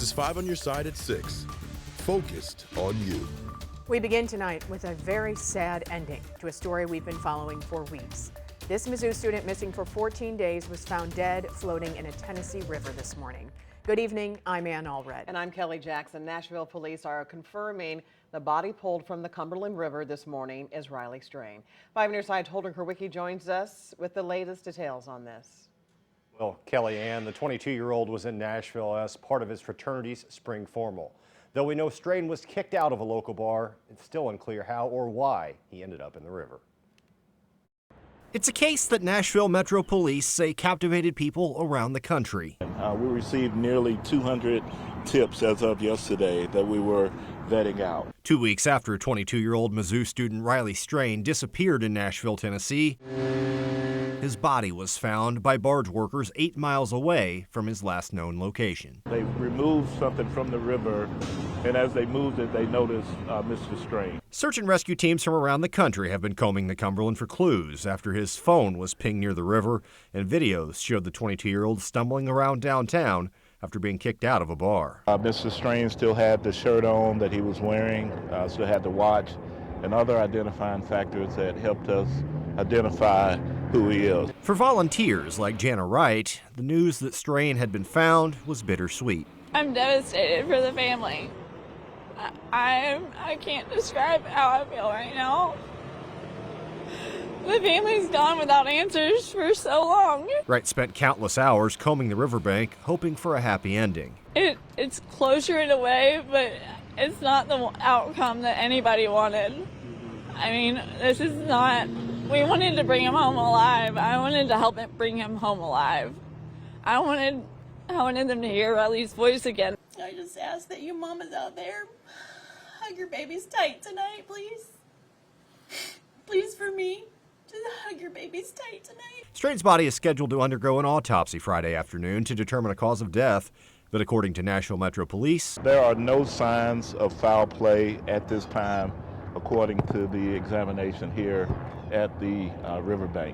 is 5 on your side at 6. Focused on you. We begin tonight with a very sad ending to a story we've been following for weeks. This Mizzou student, missing for 14 days, was found dead floating in a Tennessee river this morning. Good evening, I'm Ann Allred. And I'm Kelly Jackson. Nashville police are confirming the body pulled from the Cumberland River this morning is Riley Strain. 5 on your side, Holden Kerwicki joins us with the latest details on this. Well, Kelly Ann, the 22-year-old was in Nashville as part of his fraternity's spring formal. Though we know Strain was kicked out of a local bar, it's still unclear how or why he ended up in the river. It's a case that Nashville Metro Police say captivated people around the country. We received nearly 200 tips as of yesterday that we were vetting out. 2 weeks after 22-year-old Mizzou student Riley Strain disappeared in Nashville, Tennessee, his body was found by barge workers 8 miles away from his last known location. They removed something from the river, and as they moved it, they noticed Mr. Strain. Search and rescue teams from around the country have been combing the Cumberland for clues after his phone was pinged near the river, and videos showed the 22-year-old stumbling around downtown after being kicked out of a bar. Mr. Strain still had the shirt on that he was wearing, still had the watch, and other identifying factors that helped us identify who he is. For volunteers like Jana Wright, the news that Strain had been found was bittersweet. I'm devastated for the family. I can't describe how I feel right now. The family's gone without answers for so long. Wright spent countless hours combing the riverbank, hoping for a happy ending. It's closure in a way, but it's not the outcome that anybody wanted. I mean, this is not... We wanted to bring him home alive. I wanted to help bring him home alive. I wanted them to hear Riley's voice again. I just ask that you mamas out there hug your babies tight tonight, please. Please, for me, just hug your babies tight tonight. Strain's body is scheduled to undergo an autopsy Friday afternoon to determine a cause of death. But according to Nashville Metro Police, there are no signs of foul play at this time, according to the examination here at the riverbank.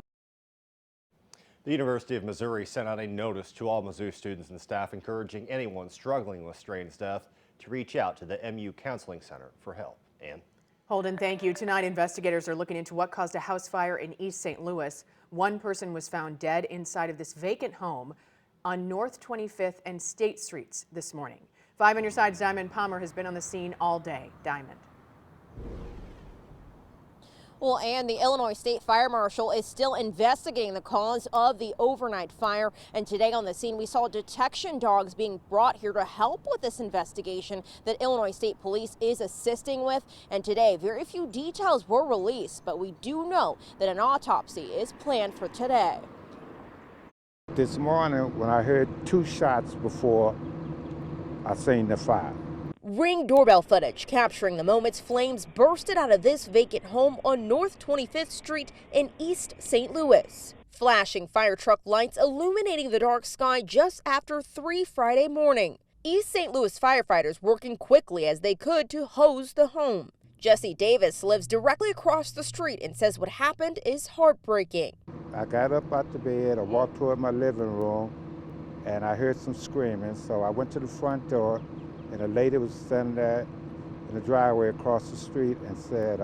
The University of Missouri sent out a notice to all Mizzou students and staff encouraging anyone struggling with Strain's death to reach out to the MU Counseling Center for help. Ann? Holden, thank you. Tonight, investigators are looking into what caused a house fire in East St. Louis. One person was found dead inside of this vacant home on North 25th and State Streets this morning. 5 on your side's Diamond Palmer has been on the scene all day. Diamond. Well, and the Illinois State Fire Marshal is still investigating the cause of the overnight fire. And today on the scene, we saw detection dogs being brought here to help with this investigation that Illinois State Police is assisting with. And today, very few details were released, but we do know that an autopsy is planned for today. This morning, when I heard 2 shots before I seen the fire. Ring doorbell footage capturing the moments flames bursted out of this vacant home on North 25th Street in East St. Louis. Flashing fire truck lights illuminating the dark sky just after 3 Friday morning. East St. Louis firefighters working quickly as they could to hose the home. Jesse Davis lives directly across the street and says what happened is heartbreaking. I got up out the bed, I walked toward my living room, and I heard some screaming, so I went to the front door. And a lady was standing there in the driveway across the street and said,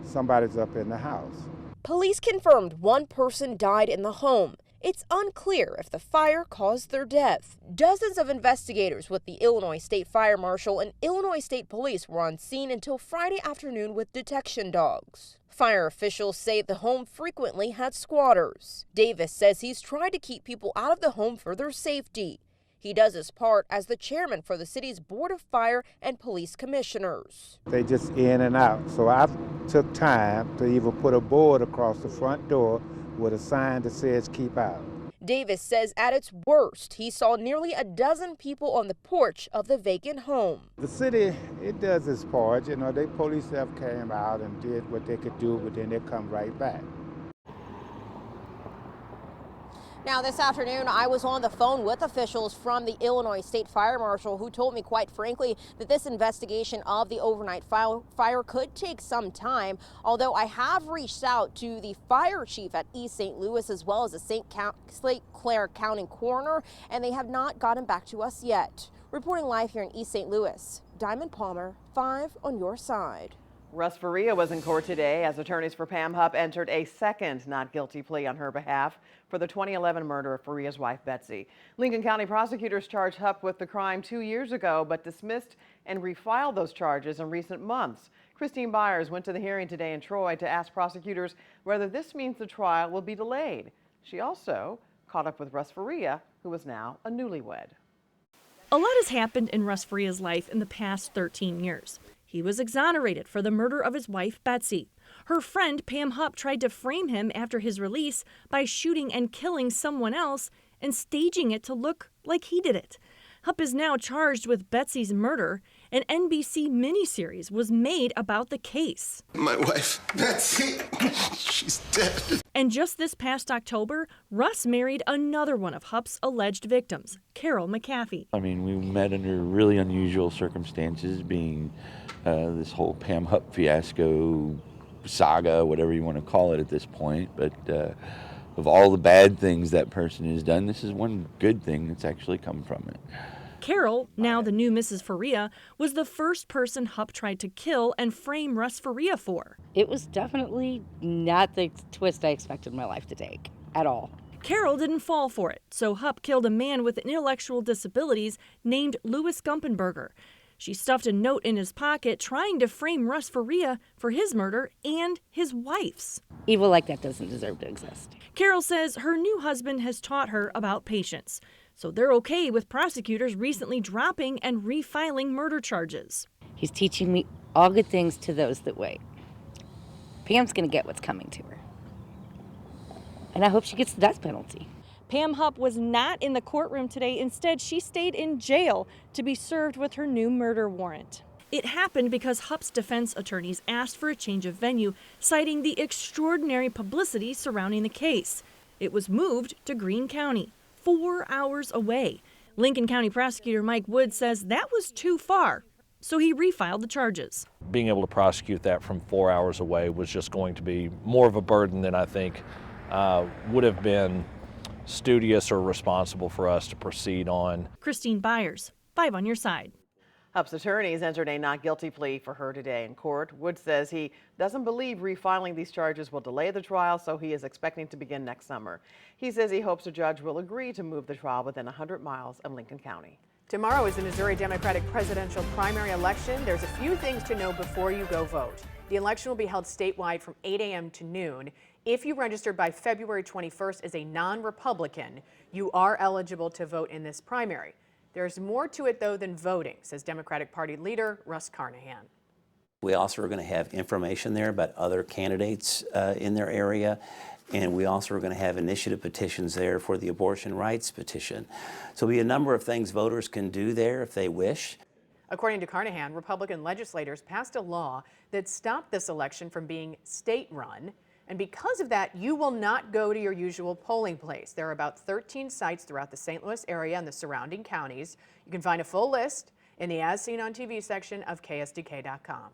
somebody's up in the house. Police confirmed one person died in the home. It's unclear if the fire caused their death. Dozens of investigators with the Illinois State Fire Marshal and Illinois State Police were on scene until Friday afternoon with detection dogs. Fire officials say the home frequently had squatters. Davis says he's tried to keep people out of the home for their safety. He does his part as the chairman for the city's Board of Fire and Police Commissioners. They just in and out. So I took time to even put a board across the front door with a sign that says keep out. Davis says at its worst, he saw nearly a dozen people on the porch of the vacant home. The city, it does its part. You know, the police have came out and did what they could do, but then they come right back. Now, this afternoon, I was on the phone with officials from the Illinois State Fire Marshal who told me, quite frankly, that this investigation of the overnight fire could take some time, although I have reached out to the fire chief at East St. Louis as well as the St. Clair County coroner, and they have not gotten back to us yet. Reporting live here in East St. Louis, Diamond Palmer, 5 on your side. Russ Faria was in court today as attorneys for Pam Hup entered a second not guilty plea on her behalf for the 2011 murder of Faria's wife, Betsy. Lincoln County prosecutors charged Hup with the crime 2 years ago, but dismissed and refiled those charges in recent months. Christine Byers went to the hearing today in Troy to ask prosecutors whether this means the trial will be delayed. She also caught up with Russ Faria, who is now a newlywed. A lot has happened in Russ Faria's life in the past 13 years. He was exonerated for the murder of his wife, Betsy. Her friend, Pam Hup, tried to frame him after his release by shooting and killing someone else and staging it to look like he did it. Hup is now charged with Betsy's murder. An NBC miniseries was made about the case. My wife, Betsy, she's dead. And just this past October, Russ married another one of Hup's alleged victims, Carol McAfee. I mean, we met under really unusual circumstances, being this whole Pam Hup fiasco, saga, whatever you want to call it at this point. But of all the bad things that person has done, this is one good thing that's actually come from it. Carol, now the new Mrs. Faria, was the first person Hup tried to kill and frame Russ Faria for. It was definitely not the twist I expected my life to take, at all. Carol didn't fall for it, so Hup killed a man with intellectual disabilities named Louis Gumpenberger. She stuffed a note in his pocket trying to frame Russ Faria for his murder and his wife's. Evil like that doesn't deserve to exist. Carol says her new husband has taught her about patience, so they're okay with prosecutors recently dropping and refiling murder charges. He's teaching me all good things to those that wait. Pam's going to get what's coming to her. And I hope she gets the death penalty. Pam Hup was not in the courtroom today. Instead, she stayed in jail to be served with her new murder warrant. It happened because Hup's defense attorneys asked for a change of venue, citing the extraordinary publicity surrounding the case. It was moved to Greene County, 4 hours away. Lincoln County prosecutor Mike Wood says that was too far, so he refiled the charges. Being able to prosecute that from 4 hours away was just going to be more of a burden than I think would have been studious or responsible for us to proceed on. Christine Byers, 5 on your side. Hup's attorneys entered a not guilty plea for her today in court. Wood says he doesn't believe refiling these charges will delay the trial, so he is expecting to begin next summer. He says he hopes a judge will agree to move the trial within 100 miles of Lincoln County. Tomorrow is the Missouri Democratic presidential primary election. There's a few things to know before you go vote. The election will be held statewide from 8 a.m. to noon. If you registered by February 21st as a non-Republican, you are eligible to vote in this primary. There's more to it, though, than voting, says Democratic Party leader Russ Carnahan. We also are going to have information there about other candidates in their area, and we also are going to have initiative petitions there for the abortion rights petition. So there'll be a number of things voters can do there if they wish. According to Carnahan, Republican legislators passed a law that stopped this election from being state-run. And because of that, you will not go to your usual polling place. There are about 13 sites throughout the St. Louis area and the surrounding counties. You can find a full list in the As Seen on TV section of KSDK.com.